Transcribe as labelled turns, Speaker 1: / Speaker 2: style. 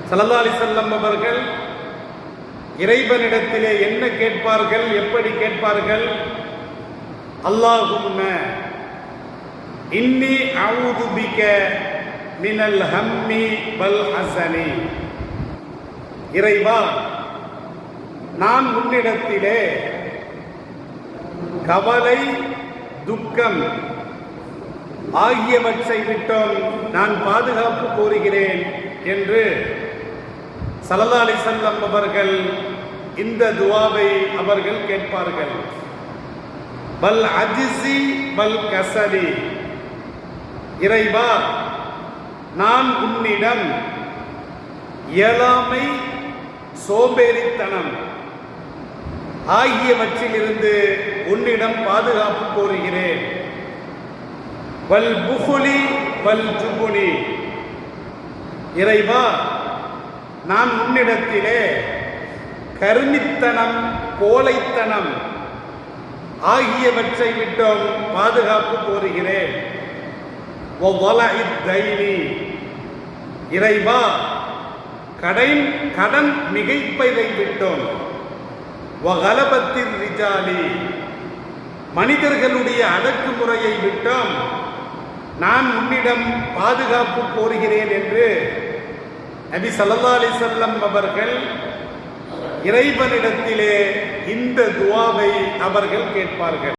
Speaker 1: ஸல்லல்லாஹு அலைஹி வஸல்லம் அவர்கள் இறைவனிடத்திலே என்ன கேட்பார்கள், எப்படி கேட்பார்கள்? அல்லாஹும்ம இன்னி அஊது பிக மினல் ஹம்மி வல் ஹஸனி. இறைவா, நான் உன்னிடத்திலே கவலை, துக்கம் ஆகியவற்றை விட்டோம் நான் பாதுகாப்பு கோருகிறேன் என்று ஸல்லல்லாஹு அலைஹி வஸல்லம் அவர்கள் இந்த துஆவை அவர்கள் கேட்பார்கள். பல் அஜ்ஸி பல் கஸலி. இறைவா, நான் உன்னிடம் இயலாமை, சோம்பேறித்தனம் ஆகியவற்றிலிருந்து உன்னிடம் பாதுகாப்பு கோருகிறேன். வல் புகுலி வல் ஜுபுனி. இறைவா, நான் உன்னிடத்திலே கருமித்தனம், கோழைத்தனம் ஆகியவற்றை விட்டோம் பாதுகாப்பு கோருகிறேன். இறைவா, கடன் மிகைப்பதை விட்டோம். வகலபத்தின் ரிஜாலி. மனிதர்களுடைய அடக்குமுறையை விட்டோம் நான் உன்னிடம் பாதுகாப்பு கோருகிறேன் என்று நபி ஸல்லல்லாஹு அலைஹி வஸல்லம் அவர்கள் இறைவனிடத்திலே இந்த துஆவை அவர்கள் கேட்பார்கள்.